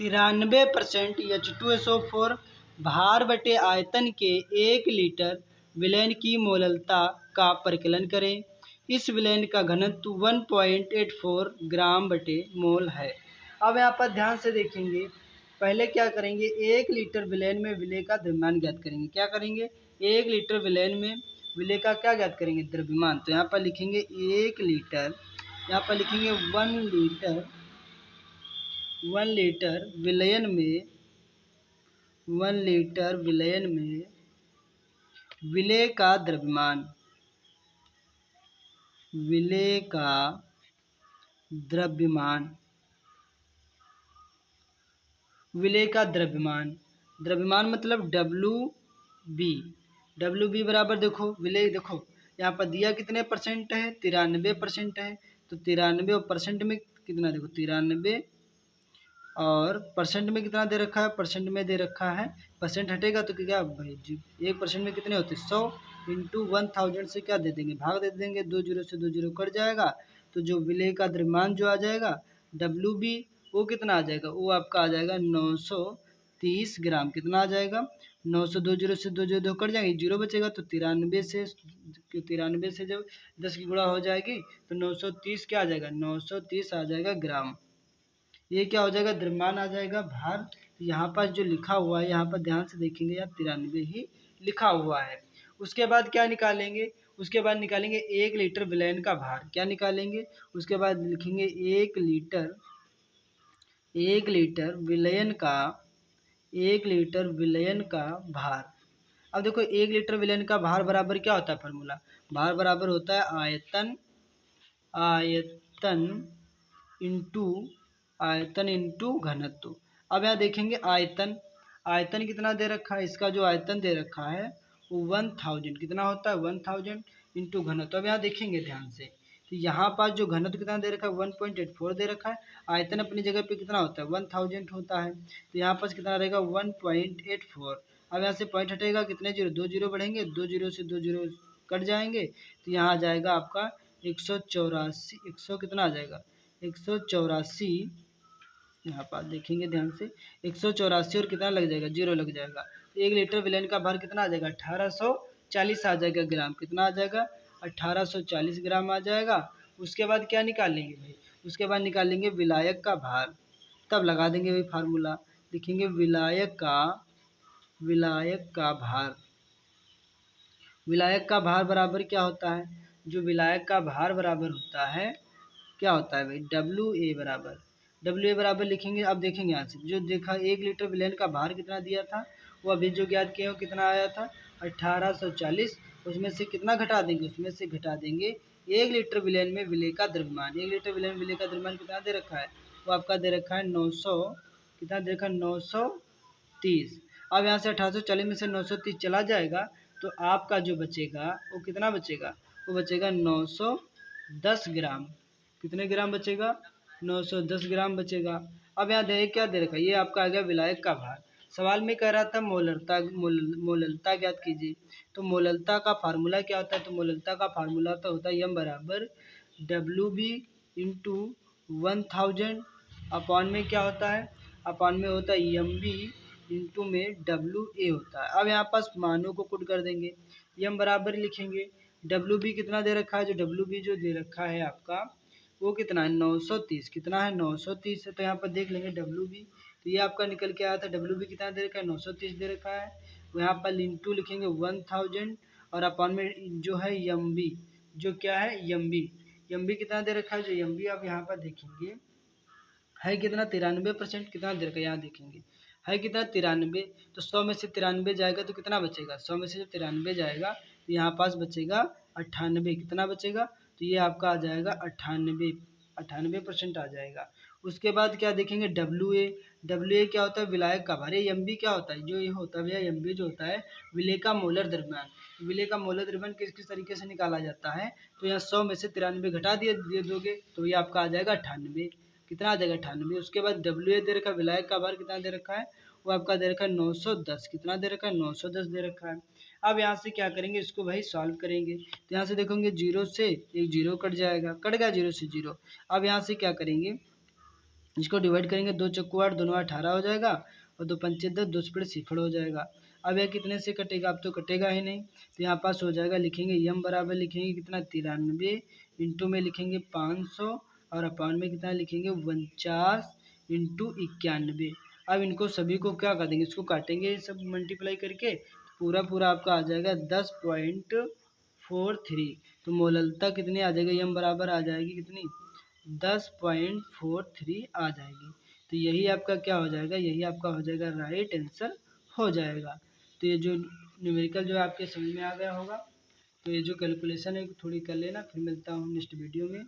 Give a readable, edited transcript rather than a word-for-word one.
93% H2SO4 भार बटे आयतन के 1 लीटर विलयन की मोललता का परिकलन करें। इस विलयन का घनत्व 1.84 ग्राम बटे मोल है। अब यहाँ पर ध्यान से देखेंगे, पहले क्या करेंगे, 1 लीटर विलयन में विलेय का द्रव्यमान ज्ञात करेंगे। क्या करेंगे, 1 लीटर विलयन में विलेय का क्या ज्ञात करेंगे, द्रव्यमान। तो यहाँ पर लिखेंगे 1 लीटर, यहाँ पर लिखेंगे 1 लीटर विलयन में 1 लीटर विलयन में विलेय का द्रव्यमान, विलेय का द्रव्यमान, विलेय का द्रव्यमान, द्रव्यमान मतलब डब्ल्यू बी बराबर, देखो विलेय, देखो यहाँ पर दिया कितने परसेंट है, 93% है। तो 93 और परसेंट में कितना, देखो 93 और परसेंट में कितना दे रखा है, परसेंट में दे रखा है, परसेंट हटेगा तो क्या भाई जी, 1% में कितने होते हैं, 100 इंटू 1000 से क्या दे देंगे, भाग दे देंगे, 2 जीरो से 2 जीरो कट जाएगा। तो जो विलेय का द्रव्यमान जो आ जाएगा डब्ल्यू बी, वो कितना आ जाएगा, वो आपका आ जाएगा 930 ग्राम। कितना आ जाएगा, 900, 2 जीरो से 2 जीरो 2 कट जाएंगे, जीरो बचेगा। तो 93 से जब 10 की गुणा हो जाएगी तो 930 क्या आ जाएगा, 930 आ जाएगा ग्राम। ये क्या हो जाएगा, द्रव्यमान आ जाएगा। भार यहाँ पर जो लिखा हुआ है, यहाँ पर ध्यान से देखेंगे, यहाँ 93 ही लिखा हुआ है। उसके बाद क्या निकालेंगे, उसके बाद निकालेंगे 1 लीटर विलयन का भार। क्या निकालेंगे, उसके बाद लिखेंगे 1 लीटर विलयन का, 1 लीटर विलयन का भार। अब देखो 1 लीटर विलयन का भार बराबर क्या होता है, फार्मूला, भार बराबर होता है आयतन इंटू घनत्व। अब यहाँ देखेंगे आयतन कितना दे रखा है, इसका जो आयतन दे रखा है वो 1000 कितना होता है, 1000 इंटू घनत्व। अब यहाँ देखेंगे ध्यान से, तो यहाँ पास जो घनत्व कितना दे रखा है 1.84 दे रखा है, आयतन अपनी जगह पे कितना होता है 1000 होता है, तो यहाँ पास कितना रहेगा 1.84। अब यहाँ से पॉइंट हटेगा, कितने जीरो, 2 जीरो बढ़ेंगे, 2 जीरो से 2 जीरो कट जाएंगे, तो यहाँ आ जाएगा आपका 184, 100 कितना आ जाएगा 184। यहाँ पर देखेंगे ध्यान से, 184 और कितना लग जाएगा, जीरो लग जाएगा। 1 लीटर विलयन का भार कितना आ जाएगा 1840 आ जाएगा ग्राम। कितना आ जाएगा 1840 ग्राम आ जाएगा। उसके बाद क्या निकालेंगे भाई, उसके बाद निकालेंगे विलायक का भार, तब लगा देंगे भाई फार्मूला। लिखेंगे विलायक का भार, विलायक का भार बराबर क्या होता है, जो विलायक का भार बराबर होता है, क्या होता है भाई, डब्ल्यू ए बराबर लिखेंगे। अब देखेंगे यहाँ से जो देखा 1 लीटर विलयन का भार कितना दिया था, वो अभी जो ज्ञात किए हो कितना आया था 1840, उसमें से कितना घटा देंगे, उसमें से घटा देंगे 1 लीटर विलयन में विलेय का द्रव्यमान। 1 लीटर विलयन में विलेय का द्रव्यमान कितना दे रखा है, वो आपका दे रखा है 900, कितना दे रखा है 930। अब यहाँ से 1840 में से 930 चला जाएगा तो आपका जो बचेगा वो कितना बचेगा, वो बचेगा 910 ग्राम। कितने ग्राम बचेगा, 910 ग्राम बचेगा। अब यहाँ देखिए क्या दे रखा है, ये आपका आ गया विलायक का भार। सवाल में कह रहा था मोललता ज्ञात कीजिए। तो मोललता का फार्मूला क्या होता है, तो मोललता का फार्मूला तो होता है m बराबर डब्ल्यू बी इंटू 1000 अपॉन में क्या होता है, अपॉन में होता है एम बी इंटू में डब्ल्यू ए होता है। अब यहाँ पास मानों को पुट कर देंगे, m बराबर लिखेंगे, डब्ल्यू बी कितना दे रखा है, जो डब्ल्यू बी जो दे रखा है आपका वो कितना है 930, कितना है 930 है। तो यहाँ पर देख लेंगे डब्ल्यू बी, तो ये आपका निकल के आया था, डब्ल्यू बी कितना दे रखा है 930 दे रखा है। वो यहाँ पर इंटू लिखेंगे 1000 और अपॉन में जो है एम बी, जो क्या है एम बी कितना दे रखा है, जो एम बी आप यहाँ पर देखेंगे है कितना 93%, कितना दे रखा है यहाँ देखेंगे है कितना 93। तो 100 में से 93 जाएगा तो कितना बचेगा, 100 में से जब 93 जाएगा तो यहाँ पास बचेगा 98, कितना बचेगा, तो ये आपका आ जाएगा 98% आ जाएगा। उसके बाद क्या देखेंगे डब्ल्यू ए क्या होता है, विलायक का भार। एम बी क्या होता है, जो ये होता है भैया एम बी जो होता है विलेय का मोलर द्रव्यमान। विलेय का मोलर द्रव्यमान किस किस तरीके से निकाला जाता है, तो यहाँ 100 में से 93 घटा दे दोगे तो ये आपका आ जाएगा 98, कितना आ जाएगा 98। उसके बाद डब्ल्यू ए दे रखा है, विलायक का भार कितना दे रखा है, वो आपका दे रखा है 910, कितना दे रखा है 910 दे रखा है। अब यहाँ से क्या करेंगे, इसको भाई सॉल्व करेंगे, तो यहाँ से देखोगे जीरो से एक जीरो कट जाएगा, कट गया जीरो से जीरो। अब यहाँ से क्या करेंगे, इसको डिवाइड करेंगे, 2 चक्कू 8, दोनों 18 हो जाएगा और 2 पंचे 10, 2 स्पीड 0 हो जाएगा। अब यह कितने से कटेगा? अब तो कटेगा ही नहीं, तो यहाँ पास हो जाएगा। लिखेंगे यम बराबर लिखेंगे कितना 93 इंटू में लिखेंगे 500 और अपान में कितना लिखेंगे 49 इंटू 91। अब इनको सभी को क्या कर देंगे, इसको काटेंगे सब मल्टीप्लाई करके, पूरा पूरा आपका आ जाएगा 10.43। तो मोललता कितनी आ जाएगी, यम बराबर आ जाएगी कितनी 10.43 आ जाएगी। तो यही आपका क्या हो जाएगा, यही आपका हो जाएगा राइट आंसर हो जाएगा। तो ये जो न्यूमेरिकल जो आपके समझ में आ गया होगा। तो ये जो कैलकुलेशन है थोड़ी कर लेना, फिर मिलता हूँ नेक्स्ट वीडियो में।